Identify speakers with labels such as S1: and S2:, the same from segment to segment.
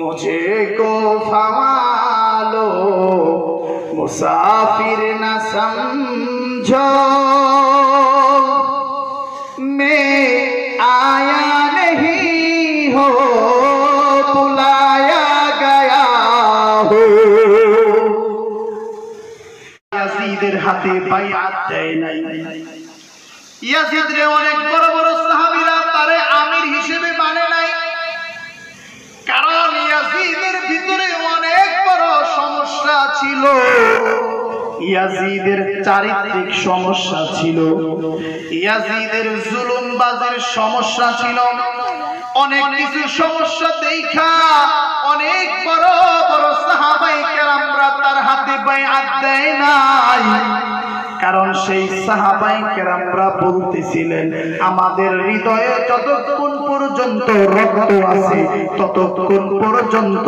S1: मुझे को फवालो मुसाफिर न समझो, मैं आया नहीं हो बुलाया गया हो। ইয়াজিদের হাতে বাইআত দেয় নাই। ইয়াজিদের অনেক বড় বড় সাহাবীরা তারে আমির হিসেবে মানে নাই, কারণ ইয়াজিদের ভিতরে অনেক বড় সমস্যা ছিল। ইয়াজিদের চারিত্রিক সমস্যা ছিল, ইয়াজিদের জুলুমবাজের সমস্যা ছিল, অনেক কিছু সমস্যা দেখা অনেক বড় বড় সাহাবায়ে কেরামরা তার হাতে বাইআত দেয় নাই। কারণ সেই সাহাবায়ে কেরামরা বলতেছিলেন, আমাদের হৃদয়ে যতক্ষণ পর্যন্ত রক্ত আছে ততক্ষণ পর্যন্ত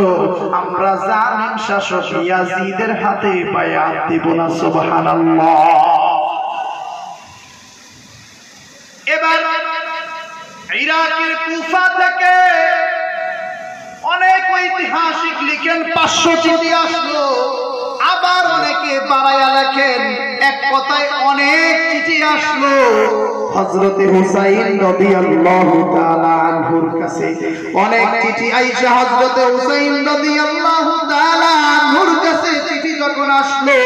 S1: আমরা জালিম শাসক ইয়াজিদের হাতে বাইআত দেব না। সুবহানাল্লাহ। এবার ইরাকের কুফা থেকে অনেক ঐতিহাসিক লিখেন 500 চিঠি আসলো, আবার অনেকে বাড়ায়া লেখেন, এক কথায় অনেক চিঠি আসলো হযরত হুসাইন রাদিয়াল্লাহু তাআলা আনহুর কাছে। অনেক চিঠি আয়েশা হযরত হুসাইন রাদিয়াল্লাহু তাআলা আনহুর কাছে চিঠি যখন আসলো,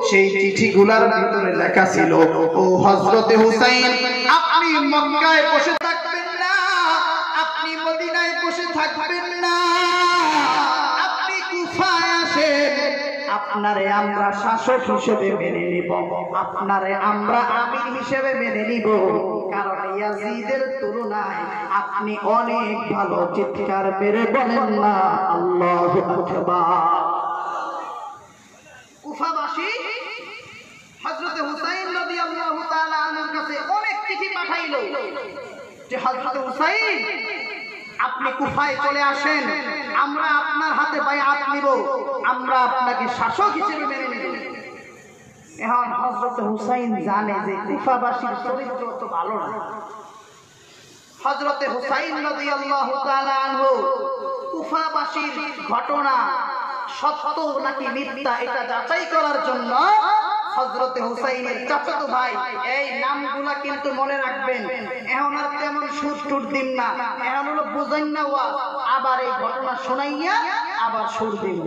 S1: সেই চিঠিগুলোর ভিতরে লেখা ছিল, ও হযরত হুসাইন, আপনি মক্কায় বসে থাকবেন না, আপনি মদিনায় বসে থাকবেন না, আপনি কুফায় আসেন, আপনারে আমরা শাসক হিসেবে মেনে নিব, আপনারে আমরা আমির হিসেবে মেনে নিব, কারণ ইয়াজিদের তুলনায় আপনি অনেক ভালো। চিৎকার মেরে বলেন না আল্লাহু আকবার। কুফাবাসী হযরত হুসাইন রাদিয়াল্লাহু তাআলা আনহুর কাছে অনেক চিঠি পাঠাইলো যে হযরত হুসাইন, আপনি কুফায় চলে আসেন, আমরা আপনার হাতে বাইআত নিব, আমরা আপনাকে শাসক হিসেবে মেনে নিব। এখন হযরত হুসাইন জানে যে কুফাবাসীর চরিত্র তো ভালো না। হযরত হুসাইন রাদিয়াল্লাহু তাআলা আনহু কুফাবাসীর ঘটনা সত্য নাকি মিথ্যা এটা যাচাই করার জন্য হযরত হুসাইনের চাচাতো ভাই, এই নামগুলা কিন্তু মনে রাখবেন, এখন আর তেমন সুর টুর দিন না, এখন হলো বুঝাইন না ওয়াজ, আবার এই ঘটনা শোনাইয়া আবার সুর দিন।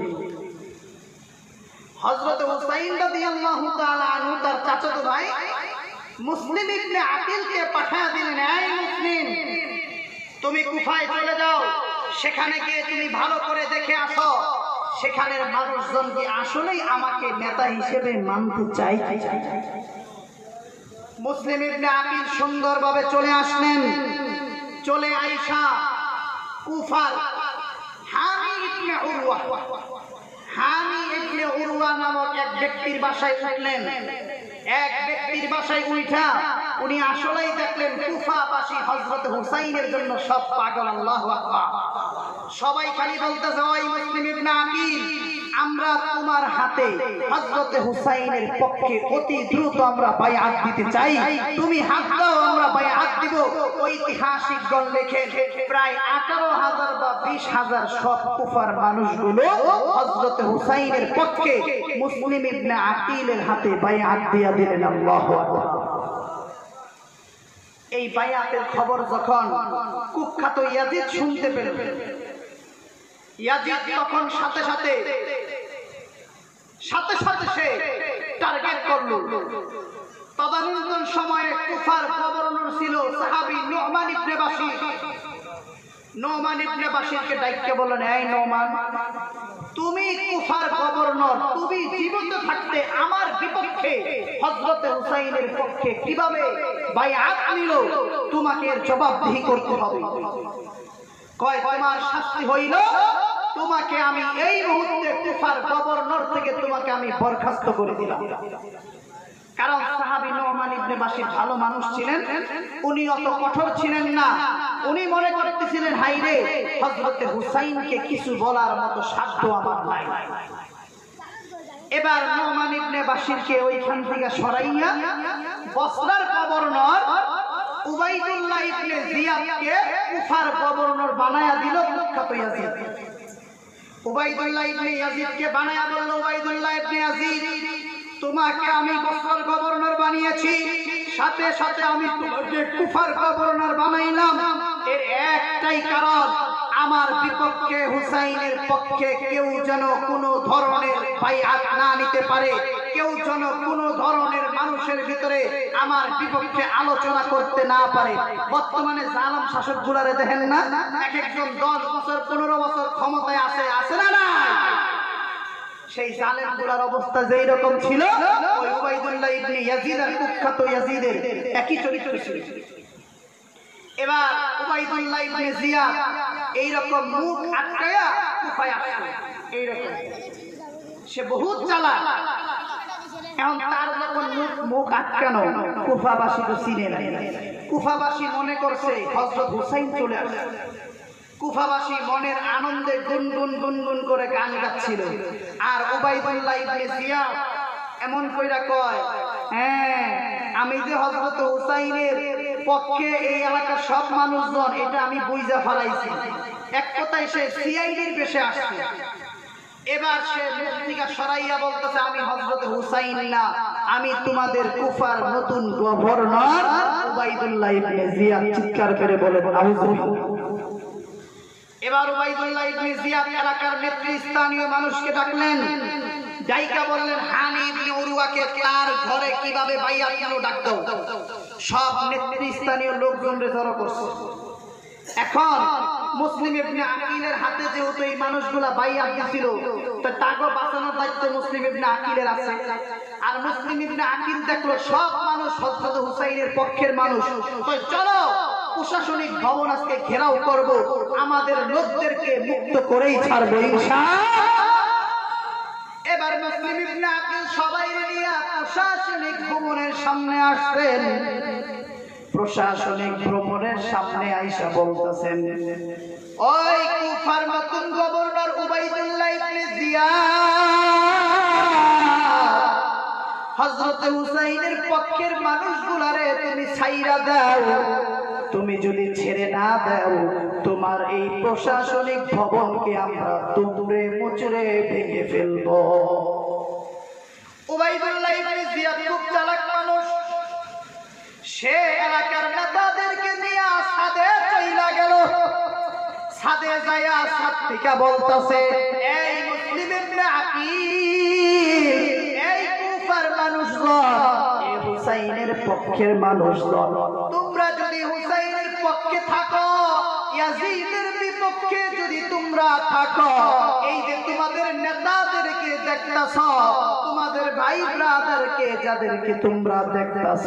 S1: হযরত হুসাইন রাদিয়াল্লাহু তাআলা আনহু তার চাচাতো ভাই মুসলিম ইবনে আকিলকে পাঠিয়ে দিলেন, এই মুসলিম, তুমি কুফায় চলে যাও, সেখানে গিয়ে তুমি ভালো করে দেখে আসো সেখানের মানুষজন কি আসলেই আমাকে নেতা হিসেবে মানতে চায়। মুসলিম ইবনে আকিল সুন্দরভাবে চলে আসলেন। চলে আয়েশা কুফার হামি ইবনে উরওয়া নামক এক ব্যক্তির বাসায় উঠলেন। এক ব্যক্তির বাসায় উঠা উনি আসলেই দেখলেন কুফাবাসী হযরত হুসাইনের জন্য সব পাগল। আল্লাহু আকবার। সবাই খালি বলতেছে, ওই মুসলিম ইবনে আকিল, আমরা তোমার হাতে হযরত হুসাইনের পক্ষে অতি দ্রুত আমরা বাইআত দিতে চাই, তুমি হাত দাও, আমরা বাইআত দিব। ঐতিহাসিকগণ লেখেন প্রায় 18,000 বা 20,000 সব কুফার মানুষগুলো হযরত হুসাইনের পক্ষে মুসলিম ইবনে আকিলের হাতে বাইআত দিয়ে দিলেন। আল্লাহু আকবার। এই বাইআতের খবর যখন কুখ্যাত ইয়াজিদ শুনতে পেল, ইয়াজিদ তখন সাথে সাথে সে টার্গেট করলো। তদানীন্তন সময়ে কুফার গভর্নর ছিল সাহাবী নু'মান ইবনে বাশির। নু'মান ইবনে বাশিরকে ডাইকে বললেন, এই নু'মান, তুমি কুফার গভর্নর, তুমি জীবিত থাকতে আমার বিপক্ষে হযরত হুসাইনের পক্ষে কিভাবে বাইআত নিল, তোমাকে এর জবাবদিহি করতে হবে। কয়, তোমার শাস্তি হইল তোমাকে আমি এই মুহূর্তে কুফার গভর্নর থেকে তোমাকে আমি বরখাস্ত করে দিলাম। কারণ সাহাবী নু'মান ইবনে বাশির ভালো মানুষ ছিলেন, উনি অত কঠোর ছিলেন না। উনি মনে করতেছিলেন, হাইরে, হযরত হুসাইনকে কিছু বলার মতো সাধ্য আমার নাই। এবার নু'মান ইবনে বাশিরকে ওইখান থেকে সরাইয়া বসরার গভর্নর উবাইদুল্লাহ ইবনে জিয়াদকে কুফার গভর্নর বানায়া দিল কুখ্যাত ইয়াজিদ। উবাইদুল্লাহ ইবনে ইয়াজিদকে বানায়া বলল, উবাইদুল্লাহ ইবনে ইয়াজিদ, তোমাকে আমি বসরার গভর্নর বানিয়েছি, সাথে সাথে আমি তোমাকে কুফার গভর্নর বানাইলাম। এর একটাই কারণ, আমার বিপক্ষে হুসাইনের পক্ষে কেউ যেন কোনো ধরনের বাইআত না নিতে পারে, কেউ যেন কোনো ধরনের মানুষের ভিতরে আমার বিপক্ষে আলোচনা করতে না পারে। বর্তমানে জালেম শাসকগুলারে দেখেন না, এক একজন 10 বছর 15 বছর ক্ষমতায় আছে না না? সেই জালেমগুলার অবস্থা যেই রকম ছিল, ওই উবাইদুল্লাহ ইবনে ইয়াজিদ আর কুখ্যাত ইয়াজিদের একই চরিত্র ছিল। এবার উবাইদুল্লাহ ইবনে জিয়াদ এইরকম মুখ আটকায়া কুফায় আসলো, এইরকম সে বহুত চালাক। এখন তার যখন মুখ আটকানো, কুফাবাসী তো চিনে নাই। কুফাবাসী মনে করছে হযরত হুসাইন চলে আসছে। কুফাবাসী মনের আনন্দে গুনগুন গুনগুন করে গান গাচ্ছিল। আর উবাইদুল্লাহ ইবনে জিয়াদ এমন কইরা কয়, হ্যাঁ আমি যে হযরত হুসাইনের পক্ষে এই এলাকার সব মানুষজন, এটা আমি বুঝা ফেলাইছি। এক কথায় সে সিআইডির বেশে আসছে। এবার সে মুখটিকা সরাইয়া বলতেছে, আমি হযরত হুসাইন না, আমি তোমাদের কুফার নতুন গভর্নর উবাইদুল্লাহ ইবনে জিয়াদ। চিৎকার করে বলে আউযুবিল্লাহ। এবার উবাইদুল্লাহ ইবনে জিয়াদ এলাকার নেতৃস্থানীয় মানুষকে ডাকলেন, ডাইকা বললেন, হানি ইবনে উরওয়াকে তার ঘরে কিভাবে বাইআত নিল ডাক দাও। সব নেতৃস্থানীয় লোকজনরে জড়ো করছে। এখন মুসলিম ইবনে আকিলের হাতে যেহেতু এই মানুষগুলা বাইআত দিছিল, তো তাকে বাঁচানোর দায়িত্ব মুসলিম ইবনে আকিলের আছে। আর মুসলিম ইবনে আকিল দেখলো সব মানুষ হযরত হুসাইনের পক্ষের মানুষ, তো চলো প্রশাসনিক ভবন আজকে ঘেরাও করব, আমাদের লোকদেরকে মুক্ত করেই ছাড়বো ইনশাআল্লাহ। এবার মুসলিম ইবনে আকিল সবাই নিয়ে প্রশাসনিক ভবনের সামনে আসলেন। প্রশাসনিক ভবনের সামনে আইসা বলতেছেন, ওই কুফার নতুন গভর্নর উবাইদুল্লাহ ইবনে জিয়াদ, হযরত হুসাইনের পক্ষের মানুষগুলারে তুমি ছাইরা দাও। তুমি যদি ছেড়ে না দাও, তোমার এই প্রশাসনিক ভবনকে আমরা দুমড়ে মুচড়ে ভেঙে ফেলবো। উবাইদুল্লাহ ইবনে জিয়াদ খুব চালাক মানুষ। সে এলাকার নেতাদেরকে নিয়ে ছাদে চইলা গেল। ছাদে যাইয়া ছাদ থেকে বলতেছে, এই মুসলিম ইবনে আকিল, এই কুফার মানুষজন, এই হুসাইনের পক্ষের মানুষজন, তোমরা যদি হুসাইনের পক্ষে থাকো, ইয়াজিদের বিপক্ষে যদি তোমরা থাকো, এই যে তোমাদের নেতাদেরকে দেখতাছ, তোমাদের ভাই ব্রাদারকে যাদেরকে তোমরা দেখতাছ,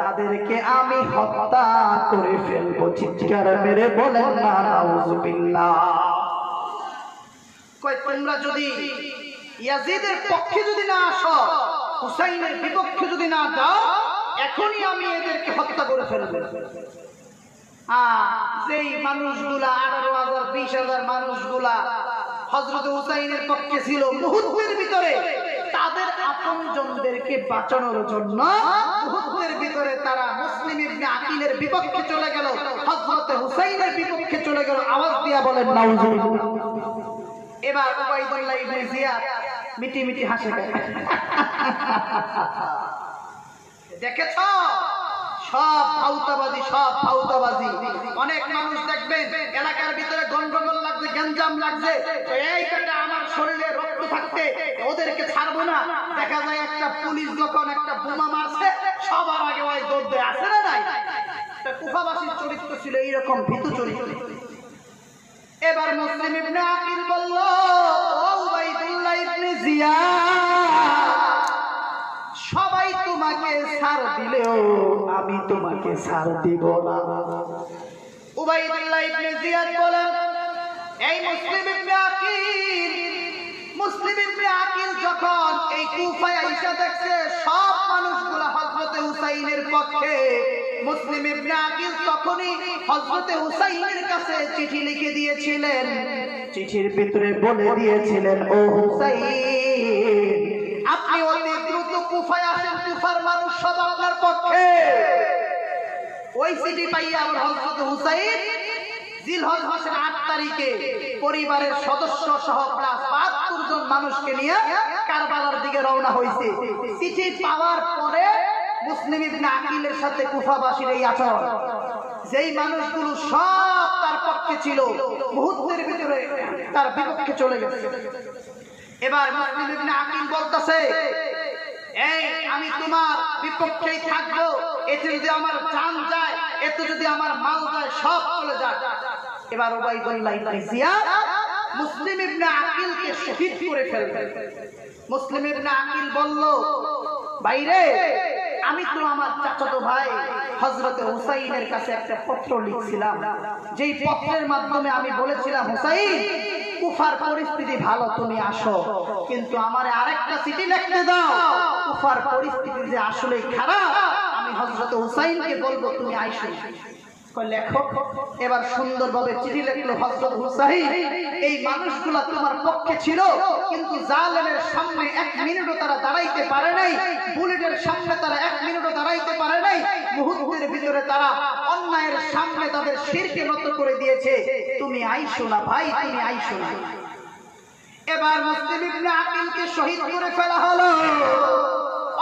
S1: তাদেরকে আমি হত্যা করে ফেলবো। চিৎকার মেরে বলেন না নাউযুবিল্লাহ। কই তোমরা যদি ইয়াজিদের পক্ষে যদি না আসো, হুসাইনের বিপক্ষে যদি না দাও, এখনই আমি এদেরকে হত্যা করে ফেলবো। যেই মানুষগুলা 18,000 20,000 মানুষগুলা হযরত হুসাইনের পক্ষে ছিল, মুহূর্তের ভিতরে তাদের আপনজনদেরকে বাঁচানোর জন্য মুহূর্তের ভিতরে তারা মুসলিম ইবনে আকিলের বিপক্ষে চলে গেল, হযরত হুসাইনের বিপক্ষে চলে গেল। আওয়াজ দিয়া বলেন নাউযুবিল্লাহ। এবার উবাইদুল্লাহ ইবনে জিয়াদ মিটি মিটি হাসে। দেখেছ সব ফাউতাবাজি, সব ফাউতাবাজি। অনেক মানুষ দেখবেন এলাকার ভিতরে গন্ডগোল লাগছে, গঞ্জাম লাগছে, এই কাটা আমার শরীরে রক্ত থাকতে ওদেরকে ছাড়বো না। দেখা যায় একটা পুলিশ যখন একটা বোমা মারছে, সবার আগে ওই দৌড় দেয়, আছে না নাই? কুফাবাসীর চরিত্র ছিল এইরকম ভীতু চরিত্র। এবার মুসলিম ইবনে আকিল বলল, ও উবাইদুল্লাহ ইবনে জিয়াদ, সবাই তোমাকে ছাড় দিলেও আমি তোমাকে ছাড় দিব না। উবাইদুল্লাহ ইবনে জিয়াদ বলেন, এই মুসলিম ইবনে আকিল, মুসলিম ইবনে আকিল যখন এই কুফায় আইসা দেখছে সব মানুষগুলা হযরত হুসাইনের পক্ষে, মুসলিম ইবনে আকিল তখনই হযরত হুসাইনের কাছে চিঠি লিখে দিয়েছিলেন। চিঠির ভিতরে বলে দিয়েছিলেন, ও হুসাইন, আপনি অতি দ্রুত কুফায় আসেন, কুফার মানুষ সব আপনার পক্ষে। ওই চিঠি পাইয়া আমার হযরত হুসাইন জিলহজ মাসের 8 তারিখে পরিবারের সদস্য সহ প্রায় ৭২ জন মানুষকে নিয়ে কারবালার দিকে রওনা হয়েছে। চিঠি পাওয়ার পরে মুসলিম ইবনে আকিলের সাথে কুফাবাসীর এই আচরণ, যেই মানুষগুলো সব তার পক্ষে ছিল মুহূর্তের ভিতরে তার বিপক্ষে চলে গেছে। এবার মুসলিম ইবনে আকিল বলতেছে, এই আমি তোমার বিপক্ষেই থাকবো, এতে যদি আমার জান যায়, এতে যদি আমার মাল যায়, সব চলে যায়। এবার উবাইদুল্লাহ ইবনে জিয়াদ মুসলিম ইবনে আকিলকে শহীদ করে ফেলবে। মুসলিম ইবনে আকিল বলল, ভাইরে, আমি তো আমার চাচাতো ভাই হযরত হুসাইনের কাছে একটা পত্র লিখছিলাম, যেই পত্রের মাধ্যমে আমি বলেছিলাম, হুসাইন, কুফার পরিস্থিতি ভালো, তুমি আসো, কিন্তু আমারে আরেকটা চিঠি লিখতে দাও, কুফার পরিস্থিতি যে আসলে খারাপ, আমি হযরত হুসাইনকে বলবো তুমি আইসো। লেখো। এবার সুন্দরভাবে চিঠি লিখলো হযরত হুসাইন, এই মানুষগুলা তোমার পক্ষে ছিল, কিন্তু জালেমের সামনে 1 মিনিটও তারা দাঁড়াইতে পারে নাই, বুলেটের সামনে তারা 1 মিনিটও দাঁড়াইতে পারে নাই, মুহূর্তের ভিতরে তারা অন্যায়ের সামনে তাদের শিরকে নত করে দিয়েছে, তুমি আইসো না ভাই, তুমি আইসো না। এবার মুসলিম ইবনে আকিলকে শহীদ করে ফেলা হলো।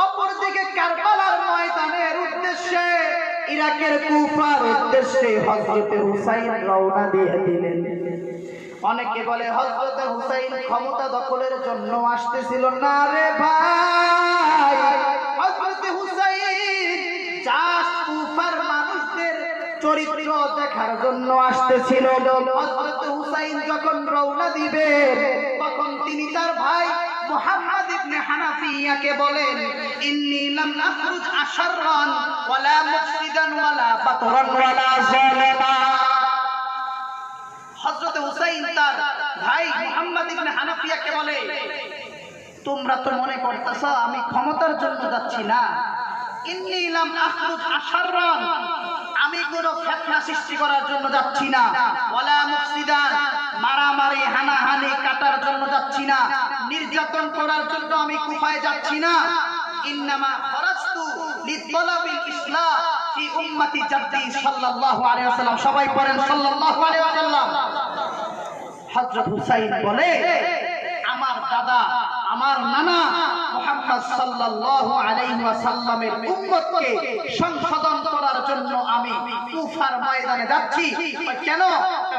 S1: অপরদিকে কারবালার ময়দানের উদ্দেশ্যে, ইরাকের কুফার উদ্দেশ্যে হযরত হুসাইন রওনা দিয়ে দিলেন। অনেকে বলে হযরত হুসাইন ক্ষমতা দখলের জন্য আসতেছিল না রে ভাই, হযরত হুসাইন জাস্ট কুফার মানুষদের চরিত্র দেখার জন্য আসতেছিল। হযরত হুসাইন যখন রওনা দিবে, তখন তিনি তার ভাই মুহাম্মদ ইবনে হানাফিয়াকে বলেন, ইন্নী লাম আখরুজ আশরান ওয়ালা মুফসিদান ওয়ালা বাতরান ওয়ালা যালিমা। হযরত হুসাইন তার ভাই মুহাম্মদ ইবনে হানাফিয়াকে বলে, তোমরা তো মনে করতেছ আমি ক্ষমতার জন্য যাচ্ছি না, ইন্নী লাম আখরুজ আশরান, আমি কোনো ফিতনা সৃষ্টি করার জন্য যাচ্ছি না, ওয়ালা মুফসিদান, মারামারি হানাহানি কাটার জন্য যাচ্ছি না, নির্যাতন করার জন্য আমি কুফায় যাচ্ছি না, ইন্নামা খরাজতু লিতলাবিল ইসলাহ ফি উম্মতি জাদ্দি সাল্লাল্লাহু আলাইহি ওয়াসাল্লাম। সবাই পড়েন সাল্লাল্লাহু আলাইহি ওয়াসাল্লাম। হযরত হুসাইন বলে, আমার দাদা, আমার নানা মুহাম্মদ সাল্লাল্লাহু আলাইহি ওয়াসাল্লামের উম্মতকে সংশোধন করার জন্য আমি কুফার ময়দানে যাচ্ছি। কেন?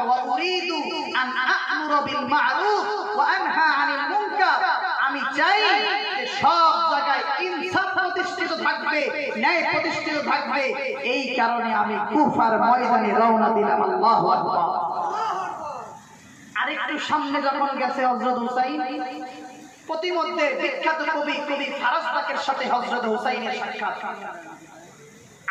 S1: ওয়া উরিদু আন আ'মুরু বিল মা'রুফ ওয়া আনহা আনিল মুনকার, আমি চাই যে সব জায়গায় ইনসাফ প্রতিষ্ঠিত থাকবে, ন্যায় প্রতিষ্ঠিত থাকবে, এই কারণে আমি কুফার ময়দানে রওনা দিলাম। আল্লাহু আকবার। আরেকটু সামনে যখন গেছে হযরত হুসাইন, প্রতিমধ্যে বিখ্যাত কবি ফারাজদাকের সাথে হযরত হুসাইনের সাক্ষাৎ।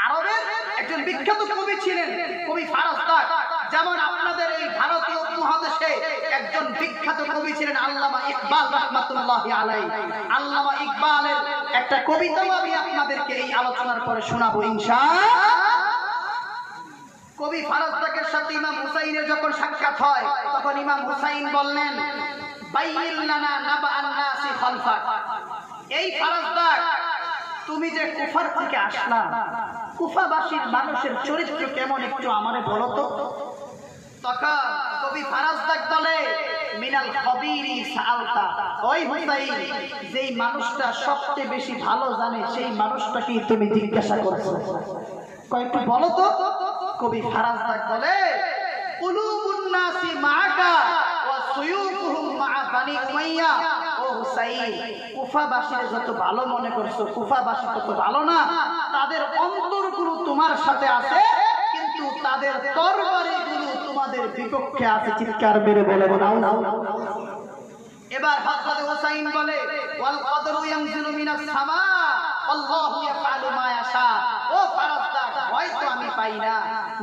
S1: আরবের একজন বিখ্যাত কবি ছিলেন কবি ফারাজদাক, যেমন আপনাদের এই ভারতীয় উপমহাদেশে একজন বিখ্যাত কবি ছিলেন আল্লামা ইকবাল রাহমাতুল্লাহি আলাইহি। আল্লামা ইকবালের একটা কবিতা আমি আপনাদেরকে এই আলোচনার পরে শোনাবো ইনশাআল্লাহ। কবি ফারাজদাকের সাথে ইমাম হুসাইনের যখন সাক্ষাৎ হয়, তখন ইমাম হুসাইন বললেন, বাইয়িন লানা নাবা'আন নাসি খালফাক। এই ফারাজদাক, তুমি যে কুফার থেকে আসলা, কুফাবাসীর মানুষের চরিত্র কেমন একটু আমারে বলো তো। তখন কবি ফারাজদাক বলে, মিনাল খবীরি সাআলতা, ওই হুসাইন, যেই মানুষটা সবচেয়ে বেশি ভালো জানে সেই মানুষটাকে তুমি জিজ্ঞাসা করছো, কয়েকটু বলো তো। কবি ফারাজদাক বলে, কুলুবুন নাসি মাআকা ওয়া সুয়ুফুহুম মা বানি উমাইয়া। ও হুসাইন, কুফাবাসীর যত ভালো মনে করছো, কুফাবাসী তত ভালো না, তাদের অন্তরগুলো তোমার সাথে আছে, কিন্তু তাদের তরবারিগুলো তোমাদের বিপক্ষে আছে। চিৎকার মেরে বলে নাও। এবার হযরত হুসাইন বলে, ওয়াল কদরু ইয়ানজিলু মিনাস সামা আল্লাহু ইয়াফআলু মা ইয়াশা। ও ফারাজদাক, হয়তো আমি পাই না,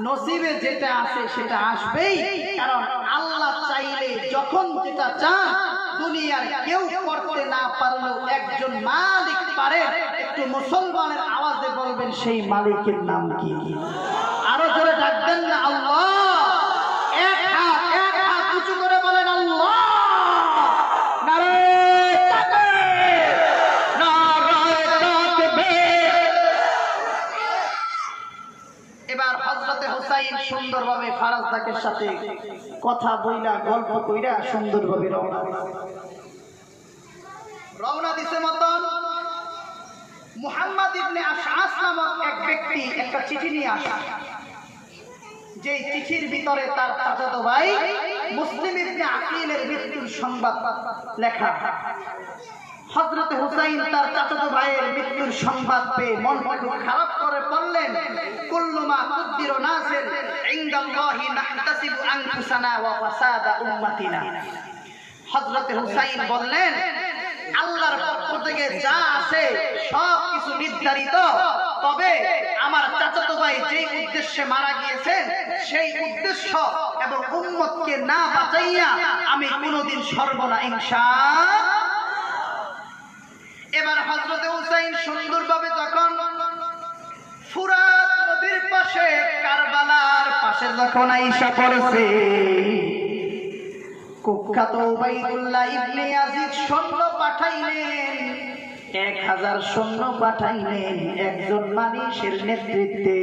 S1: নসিবে যেটা আছে সেটা আসবেই, কারণ আল্লাহ চাইলে যখন যেটা চান দুনিয়ার কেউ করতে না পারলেও একজন মালিক পারে। একটু মুসলমানের আওয়াজে বলবেন সেই মালিকের নাম কি? আরো জোরে ডাকবেন না আল্লাহ। এক হাত উঁচু করে বলেন আল্লাহ। এবার হযরতে হুসাইন সুন্দরভাবে ফারাজদাকের সাথে কথা বইলা গল্প কইরা সুন্দরভাবে রওনা দিছে মতন মুহাম্মদ ইবনে আশআস নামক এক ব্যক্তি একটা চিঠি নিয়ে আসে, যে চিঠির ভিতরে তার চাচাতো ভাই মুসলিম ইবনে আকিলের মৃত্যুর সংবাদ লেখা। হযরত হুসাইন তার চাচাতো ভাইয়ের মৃত্যুর সংবাদ পেয়ে মন খুব খারাপ করে বললেন, কুল্লু মা কুদ্দিরু নাজিল ইনদাল্লাহি নাহতাসিবু আনফুসানা ওয়া ফাসাদা উম্মাতিনা। হযরত হুসাইন বললেন, আল্লাহর পক্ষ থেকে যা আছে সব কিছু নির্ধারিত, তবে আমার চাচাতো ভাই যেই উদ্দেশ্যে মারা গিয়েছেন সেই উদ্দেশ্য এবং উম্মতকে না বাঁচাইয়া আমি কোনোদিন সরব না ইনশাআল্লাহ। এবার হযরত হুসাইন সুন্দরভাবে যখন ফুরাত নদীর পাশে কারবালার পাশে যখন আইসা পড়েছে, কুখ্যাত উবাইদুল্লাহ ইবনে ইয়াজিদ সৈন্য পাঠাইলেন, 1000 সৈন্য পাঠাইলেন একজন মানুষের নেতৃত্বে।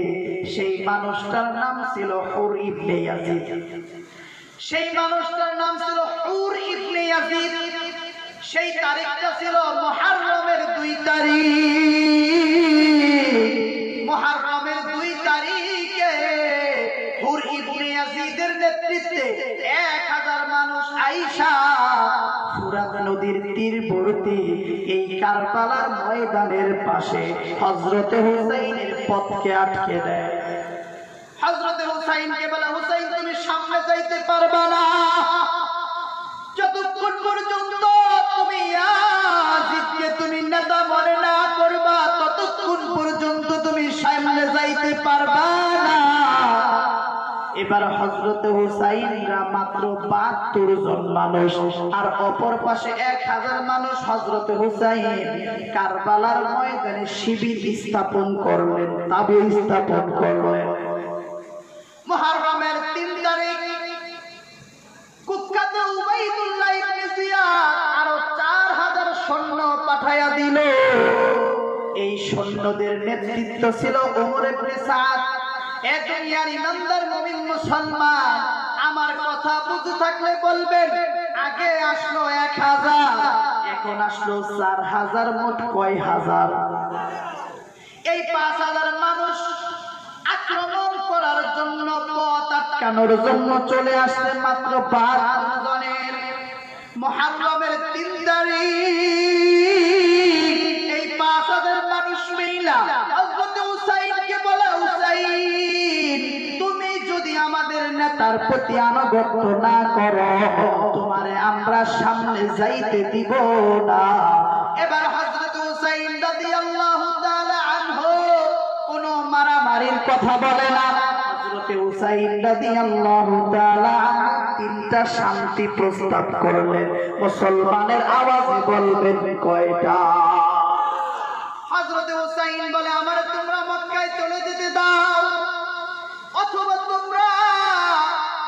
S1: সেই মানুষটার নাম ছিল হুর ইবনে ইয়াজিদ। সেই মানুষটার নাম ছিল হুর ইবনে ইয়াজিদ। সেই তারিখটা ছিল মুহররমের 2 তারিখ। মুহররমের 2 তারিখে হুর ইবনে ইয়াজিদের নেতৃত্বে 1000 মানুষ আইসা ফুরাত নদীর তীরবর্তী এই কারবালার ময়দানের পাশে হযরত হুসাইনের পথকে আটকে দেয়। হযরত হুসাইনকে বলে, হুসাইন তুমি সামনে যাইতে পারবা না, যতক্ষণ পর্যন্ত তুমি ইয়াজিদকে তুমি নেতা মনে না করবা ততক্ষণ পর্যন্ত তুমি সামনে যাইতে পারবা না। এবার হযরত হুসাইনরা মাত্র 72 জন মানুষ, আর অপর পাশে 1000 মানুষ। হযরত হুসাইন কারবালার ময়দানে শিবির স্থাপন করলেন, তাবু স্থাপন করলেন। মুহররমের 3 তারিখ কুখ্যাত উবাইদুল্লাহ ইবনে জিয়াদ আরো 4000 সৈন্য পাঠায়া দিল। এই সৈন্যদের নেতৃত্ব ছিল ওমর ইবনে সাদ। এ দুনিয়ার ইমানদার মুমিন মুসলমান, আমার কথা বুঝে থাকলে বলবেন, আগে আসলো 1000, এখন আসলো 4000, মোট কয় হাজার? এই 5000 মানুষ আক্রমণ করার জন্য, পথ আটকানোর জন্য চলে আসছে মাত্র 12 জনের। মুহররমের 3 তারিখ এই 5000 মানুষ মিলা হযরত হুসাইনকে বলে, হুসাইন তুমি যদি আমাদের নেতার প্রতি আনুগত্য না করো তোমারে আমরা সামনে যাইতে দিব না। এবার হযরত হুসাইন রাদিয়াল্লাহু তাআলা আনহু কোনো মারামারির কথা বলে না। হযরত হুসাইন রাদিয়াল্লাহু তাআলা 3টা শান্তি প্রস্তাব করলেন। মুসলমানের আওয়াজে বলবেন কয়টা? হযরত হুসাইন বলে, আমারে তোমরা মক্কায় চলে যেতে দাও, অথবা তোমরা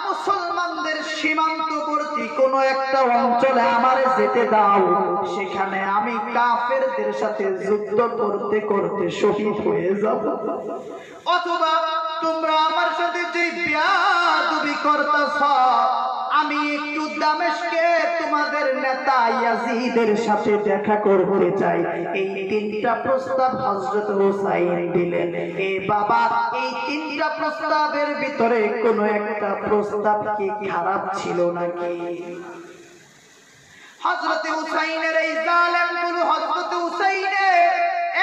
S1: মুসলমানদের সীমান্তবর্তী কোন একটা অঞ্চলে আমারে যেতে দাও, সেখানে আমি কাফেরদের সাথে যুদ্ধ করতে করতে শহীদ হয়ে যাব। অথবা তোমরা আমার সাথে যে বেয়াদবি করতেছ, আমি একটু দামেস্কে তোমাদের নেতা ইয়াজিদের সাথে দেখা করতে চাই। এই 3টা প্রস্তাব হযরত হুসাইন দিলেন। এ বাবা, এই 3টা প্রস্তাবের ভিতরে কোন একটা প্রস্তাব কি খারাপ ছিল নাকি? হযরত হুসাইনের এই জালেম গুলো হযরত হুসাইনের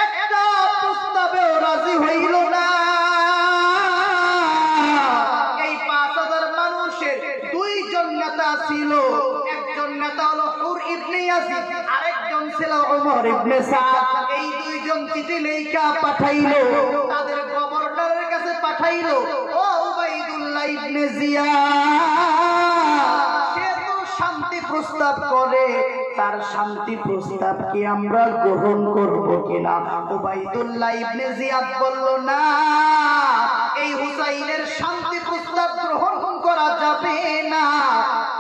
S1: একটা প্রস্তাবেও রাজি হইল না। এই 5000 মানুষের 2 জন নেতা ছিল, একজন নেতা হলো হুর ইবনে ইয়াজিদ, আরেকজন ছিল ওমর ইবনে সাদ। এই 2 জন চিঠি লেখা পাঠাইলো, তাদের গভর্নরের কাছে পাঠাইলো, ও উবাইদুল্লাহ ইবনে জিয়াদ সে তো শান্তি প্রস্তাব করে, তার শান্তি প্রস্তাব কি আমরা গ্রহণ করব কিনা? উবাইদুল্লাহ ইবনে জিয়াদ বলল, না, এই হুসাইনের শান্তি প্রস্তাব গ্রহণ করা যাবে না।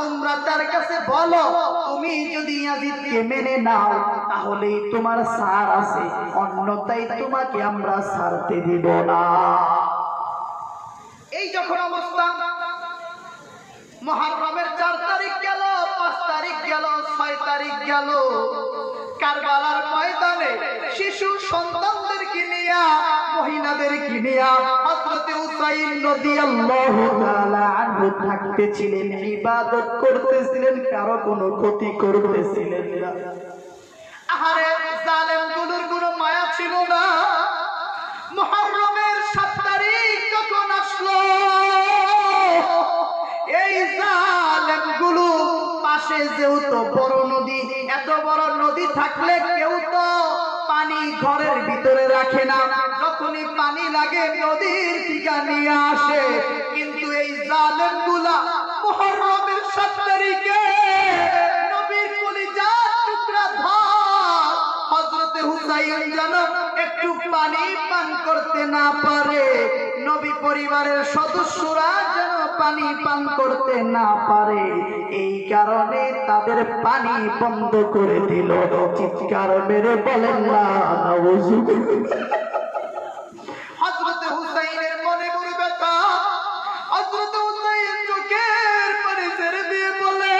S1: তোমরা তার কাছে বলো, তুমি যদি ইয়াজিদকে মেনে নাও তাহলেই তোমার ছাড় আছে, অন্যথায় তোমাকে আমরা ছাড়তে দিব না। এই যখন অবস্থা, মুহররমের 4 তারিখ গেল, 5 তারিখ গেল, 6 তারিখ গেল, কারবালার ময়দানে শিশু সন্তানদেরকে নিয়ে, মহিলাদেরকে নিয়ে হযরত হুসাইন রাদিয়াল্লাহু তাআলা আনহু থাকতেছিলেন, ইবাদত করতেছিলেন, কারো কোনো ক্ষতি করতেছিলেন না। আহারে জালেমগুলোর কোনো মায়া ছিল না। মুহররমের 7 তারিখ যখন আসলো, এই জালেমগুলো পাশে যেহেতু বড় নদী, এত বড় নদী থাকলে কেউ তো পানি ঘরের ভিতরে রাখে না, যখনই পানি লাগে নদীর দিকে নিয়ে আসে। কিন্তু এই জালেমগুলা মুহররমের 7 তারিখে নবীর কলিজার টুকরা ভাই হযরত হুসাইন যেন একটু পানি পান করতে না পারে, নবী পরিবারের সদস্যরা যেন পানি পান করতে না পারে, এই কারণে তাদের পানি বন্ধ করে দিল। চিৎকার মেরে বলেন না নাউজুবিল্লাহ। হযরত হুসাইনের মনে বড় ব্যথা। হযরত হুসাইন চোখের পানি ছেড়ে দিয়ে বলে,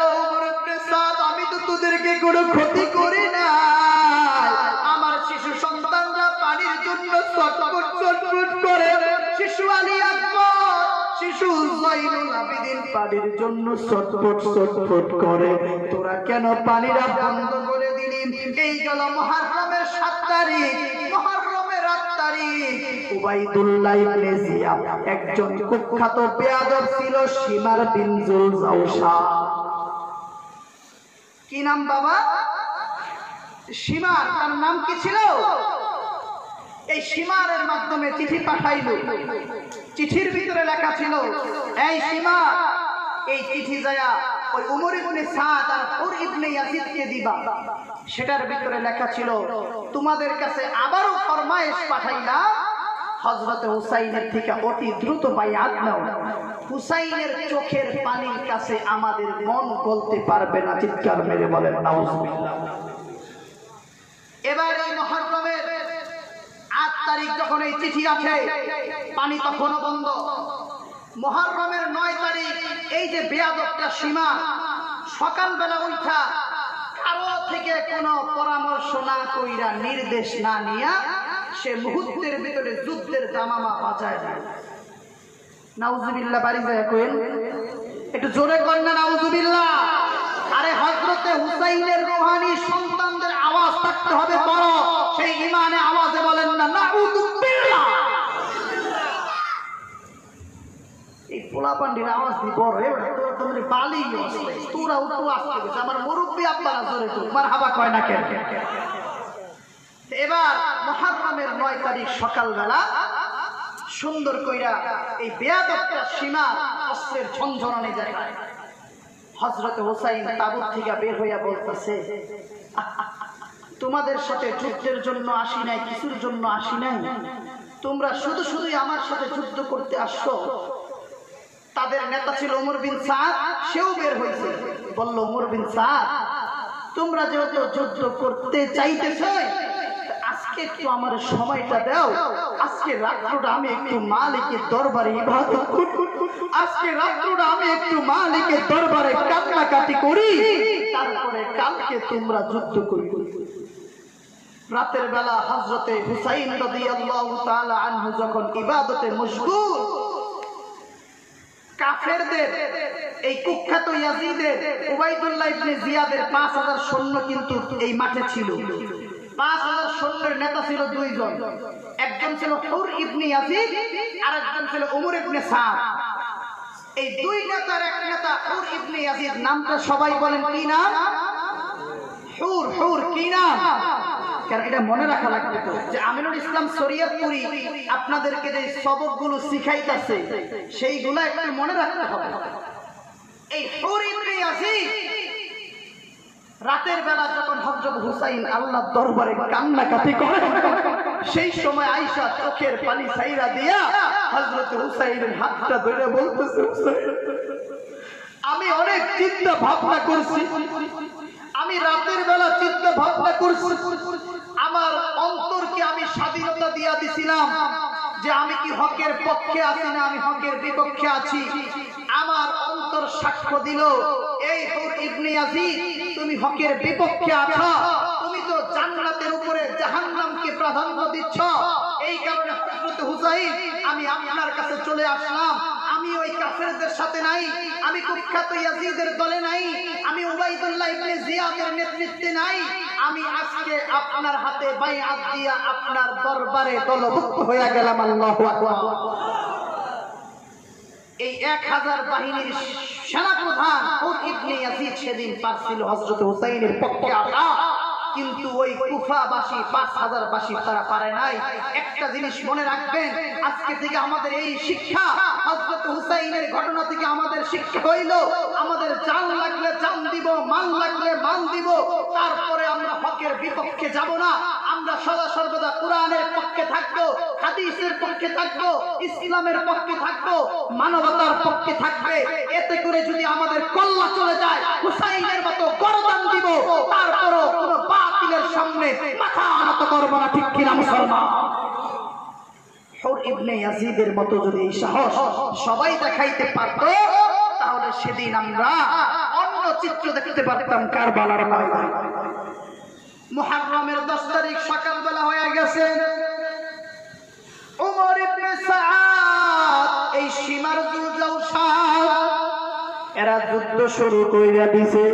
S1: ও ওমর ইবনে সাদ, আমি তো তোদেরকে কোনো ক্ষতি করি না, আমার শিশু সন্তানরা পানির জন্য ছটফট ছটফট করে, শিশু আলী আকবর, শিশু জয়নুল আবেদিন পানির জন্য ছটফট ছটফট করে, তোরা কেন পানিরা বন্ধ করে দিলি? এই গেল মুহররমের 7 তারিখ। মুহররমের 8 তারিখ উবাইদুল্লাহ ইবনে জিয়াদ একজন কুখ্যাত বেয়াদব ছিল, শিমার বিন জুলজাওশা। কি নাম বাবা? শিমার। তার নাম কি ছিল? এই শিমারের মাধ্যমে চিঠি পাঠাইল। চিঠির ভিতরে লেখা ছিল, এই শিমার, এই চিঠি যায়া ওই উমর ইবনে সাদ আর হুর ইবনে ইয়াজিদকে দিবা। সেটার ভিতরে লেখা ছিল, তোমাদের কাছে আবারও ফরমায়েশ পাঠাইলাম, হযরত হুসাইনের থেকে অতি দ্রুত বাইআত নাও। হুসাইনের চোখের পানির কাছে আমাদের মন গলতে পারবে না। চিৎকার মেরে বলেন নাউজুবিল্লাহ। এবার এই মুহররমের 8 তারিখ যখন এই চিঠি আসে, পানি তখনও বন্ধ। মুহররমের 9 তারিখ এই যে বেয়াদবটা সীমা সকালবেলা উঠা কারো থেকে কোনো পরামর্শ না কইরা, নির্দেশ না নিয়া, সে মুহূর্তের ভিতরে যুদ্ধের দামামা বাজায় দেয়। নাউজুবিল্লাহ। বাড়ি যায় কইন, একটু জোরে করেন না নাউজুবিল্লাহ। আরে হযরতে হুসাইনের রূহানি সন্তানদের আওয়াজ থাকতে হবে বড়, সেই ইমানে আওয়াজে বলেন না নাউজুবিল্লাহ। এই পোলাপান্ডির আওয়াজ দি বড়, এবারে তোর বালি আসছে, তোরা উঠু আসতে গেছে, আমার মুরব্বি আব্বারা জোরে তো মারহাবা কয় না কেন? এবার মুহররমের 9 তারিখ সকালবেলা সুন্দর কইরা এই বেয়াদবটা সীমা অস্ত্রের ঝনঝনানি যায়, হযরত হুসাইন তাবুত থেকে বের হইয়া বলতেছে, তোমাদের সাথে যুদ্ধের জন্য আসি নাই, কিছুর জন্য আসি নাই, তোমরা শুধু শুধুই আমার সাথে যুদ্ধ করতে আসছো। তাদের নেতা ছিল উমর বিন সাদ, সেও বের হয়েছে, বলল, উমর বিন সাদ, তোমরা যেহেতু যুদ্ধ করতে চাইতেছ, আজকে একটু আমার সময়টা দাও, আজকে রাত্রটা আমি একটু মালিকের দরবারে ইবাদত করি, আজকে রাত্রটা আমি একটু মালিকের দরবারে কান্নাকাটি করি, তারপরে কালকে তোমরা যুদ্ধ করবে। রাতের বেলা হযরতে হুসাইন রাদিয়াল্লাহু তাআলা আনহু যখন ইবাদতে মশগুল, কাফেরদের এই কুখ্যাত ইয়াজিদের উবাইদুল্লাহ ইবনে জিয়াদের 5000 সৈন্য কিন্তু এই মাঠে ছিল। 5000 সৈন্যের নেতা ছিল 2 জন, একজন ছিল হুর ইবনে ইয়াজিদ আর একজন ছিল উমর ইবনে সাদ। এই 2 নেতার এক নেতা হুর ইবনে ইয়াজিদ, নামটা সবাই বলেন কি নাম? হুর। হুর কি নাম? কারণ এটা মনে রাখা লাগবে তো, যে আমিনুল ইসলাম শরীয়তপুরি আপনাদেরকে যে সবকগুলো শিখাইতেছে সেইগুলো একটু মনে রাখতে হবে। এই হুর ইবনে ইয়াজিদ রাতের বেলা যখন হযরত হুসাইন আল্লাহর দরবারে কান্নাকাটি করে, সেই সময় আয়েশা চোখের পানি ছাইরা দিয়া হযরত হুসাইনের হাতটা ধরে বলতেছে, হুসাইন, আমি অনেক চিন্তা ভাবনা করছি, আমি রাতের বেলা চিন্তা ভাবনা করছি, আমার অন্তরকে আমি স্বাধীনতা দিয়া দিছিলাম যে আমি কি হকের পক্ষে আছি না আমি হকের বিপক্ষে আছি। আমার অন্তর সাক্ষ্য দিল এই হুর ইবনে ইয়াজিদ তুমি হকের বিপক্ষে আছো, তুমি তো জান্নাতের উপরে জাহান্নামকে প্রাধান্য দিচ্ছ। এই কারণে হযরত হুসাইন আমি আপনার কাছে চলে আসলাম। আমি ওই কাফেরদের সাথে নাই, আমি কুখ্যাত ইয়াজিদের দলে নাই, আমি উবাইদুল্লাহ ইবনে জিয়াদের নেতৃত্বে নাই। আমি আজকে আপনার হাতে বাইআত দিয়া আপনার দরবারে দলভুক্ত হয়ে গেলাম। আল্লাহু আকবার। এই 1000 বাহিনীর সেনাপ্রধান হুর ইবনে ইয়াজিদ সেদিন পারছিল হযরত হুসাইনের পক্ষে আসা, কিন্তু ওই কুফাবাসী 5000 বাসী তারা পারে নাই। একটা জিনিস মনে রাখবেন, আজকে থেকে আমাদের এই শিক্ষা, হযরত হুসাইনের ঘটনা থেকে আমাদের শিক্ষা হইল আমাদের জান লাগলে জান দিব, মাল লাগলে মাল দিব, তারপরে আমরা হকের বিপক্ষে যাব না। আমরা সদা সর্বদা কোরআনের পক্ষে থাকবো, হাদিসের পক্ষে থাকবো, ইসলামের পক্ষে থাকবো, মানবতার পক্ষে থাকবে। এতে করে যদি আমাদের কল্লা চলে যায়, হুসাইনের মতো গর্দান দিব, তারপরও কোনো বাতিলের সামনে মাথা নত করব না। ঠিক কিনা মুসলমান? হুর ইবনে ইয়াজিদের মতো যদি এই সাহস সবাই দেখাইতে পারতো, তাহলে সেদিন আমরা অন্য চিত্র দেখতে পারতাম কারবালার ময়দানে। মুহররমের 10 তারিখ সকালবেলা হয়ে গেছে। ওমর ইবনে সাআদ এই সীমার জুলজাউশা এরা যুদ্ধ শুরু কইরা দিছে।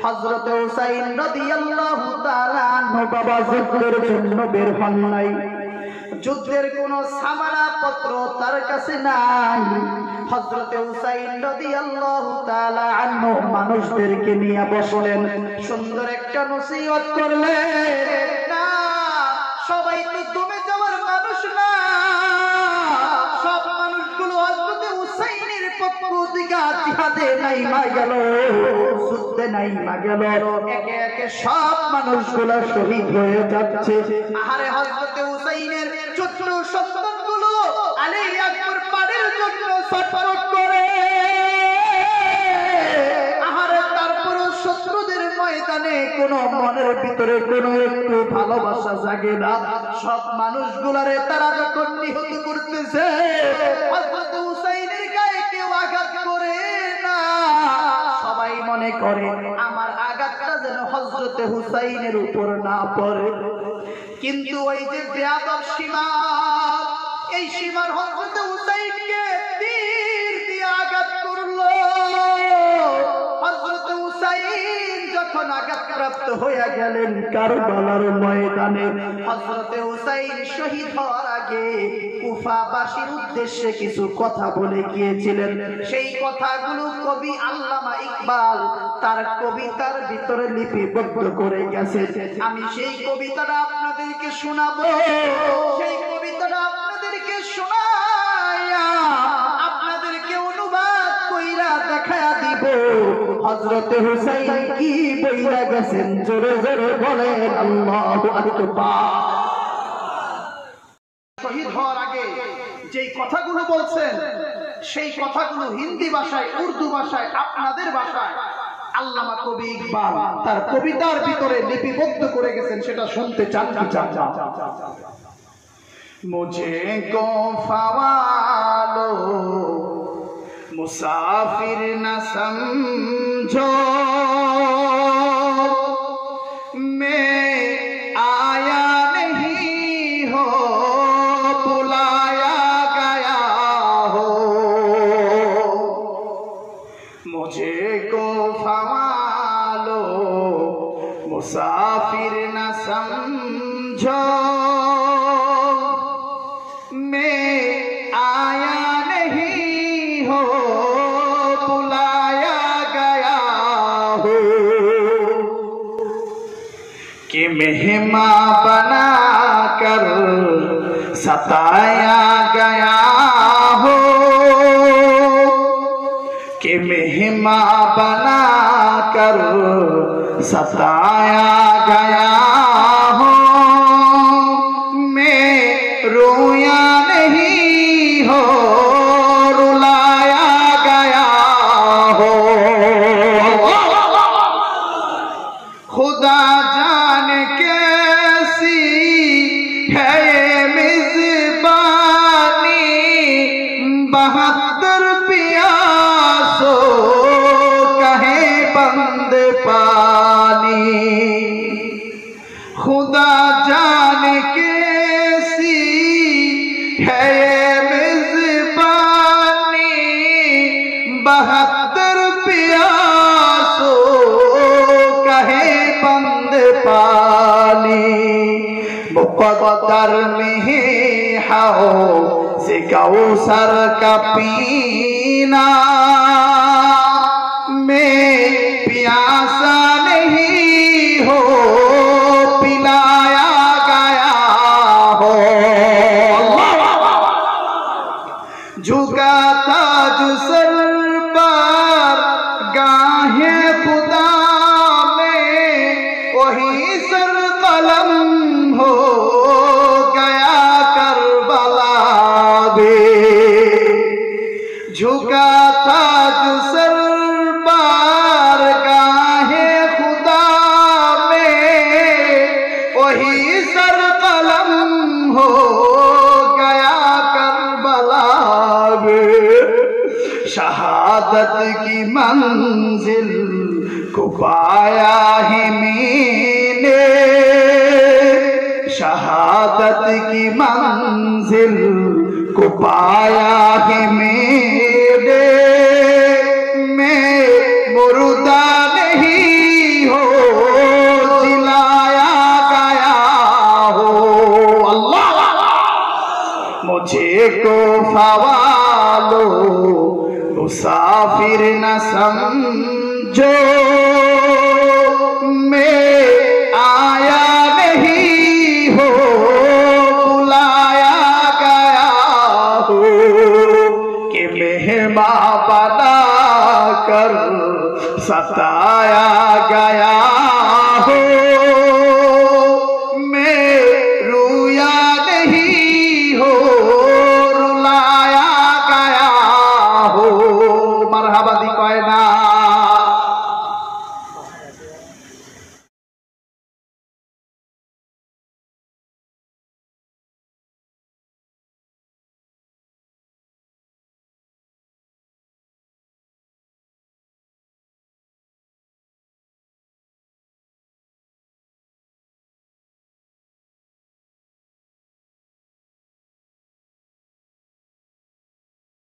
S1: হযরত হুসাইন রাদিয়াল্লাহু তাআলা আনহু বাবা যুদ্ধের জন্য বের হন নাই, যুদ্ধের কোন সামানা পত্র তার কাছে নাই। হযরত হুসাইন রাদিয়াল্লাহু তাআলা আনহু মানুষদেরকে নিয়ে বসলেন, সুন্দর একটা নসিহত করলেন। না, সবাই তো তুমি যাওয়ার মানুষ না, সব মানুষগুলো হযরত হুসাইনের পক্ষ থেকে জিহাদে নাইমা গেল, যুদ্ধে নাইমা গেল। একে একে সব মানুষগুলো শহীদ হয়ে যাচ্ছে। আহারে হযরত হুসাইনের ছোট সন্তানগুলো আলী আকবর পানির জন্য ছটফট করে। আহারে তারপরও শত্রুদের ময়দানে কোনো মনের ভিতরে কোনো একটু ভালোবাসা জাগে না। সব মানুষগুলারে তারা যখন নিহত করতেছে, হযরত হুসাইনের গায়ে কেউ আঘাত করে না। সবাই মনে করে আমার আঘাতটা যেন হযরত হুসাইনের উপর না পড়ে। কিন্তু ওই যে বেয়াদব সীমা, এই সীমার হযরত হুসাইনকে তীর দিয়ে আঘাত করলো। হযরত হুসাইন যখন আঘাতপ্রাপ্ত হয়ে গেলেন কারবালার ময়দানে, হযরত হুসাইন শহীদ হওয়ার আগে কুফাবাসীর উদ্দেশ্যে কিছু কথা বলে গিয়েছিলেন। সেই কথাগুলো কবি আল্লামা ইকবাল তার কবিতার ভিতরে লিপিবদ্ধ করে গেছে। আমি সেই কবিতাটা আপনাদেরকে শোনাবো। সেই কবিতাটা আপনাদেরকে শোনায়া আপনাদেরকে অনুবাদ কইরা দেখায়া দিব হযরত হুসাইন কি বইলা গেছেন। জোরে জোরে বলেন আল্লাহু আকবার। শহীদ হওয়ার আগে যেই কথাগুলো বলছেন, সেই কথাগুলো হিন্দি ভাষায়, উর্দু ভাষায়, আপনাদের ভাষায় আল্লামা কবি ইকবাল তার কবিতার ভিতরে লিপিবদ্ধ করে গেছেন। সেটা শুনতে চান কি চান? মুঝে কো ফাওয়ালো মুসাফির না সমঝো, मैं आया नहीं हो बुलाया गया हो, मुझे को फवालो मुसाफिर न समझो, मैं आया नहीं हो बुलाया गया हो, कि मेहमान बना कर सताया गया हो, कि मेहमान बना कर सताया गया हो, मैं रोया नहीं हो रुलाया गया हो, खुदा जाने कैसी है मेजबानी 72 प्यार पानी। खुदा जाने कैसी है ये मेज़बानी, 72 प्यासों कहे बंद पानी। मुक़द्दर में है हौज़ कौसर का पीना, मैं प्यासा नहीं हो पिलाया गया हो। झुकाता जो सर पर गाहे खुदा में, वही सर कलम हो गया करबला में। झुकाता जो सर पर गाहे खुदा में, वही सर कलम हो गया करबला में। शहादत की मंजिल को पाया है मैंने, शहादत की मंजिल को पाया है मैंने। मैं मुर्दा नहीं हो जिलाया गया हो। अल्लाह मुझे को फवालो मुसाफिर न समझो, मैं आया नहीं हो बुलाया गया हो। कि मेहमान बना कर सताया गया हो।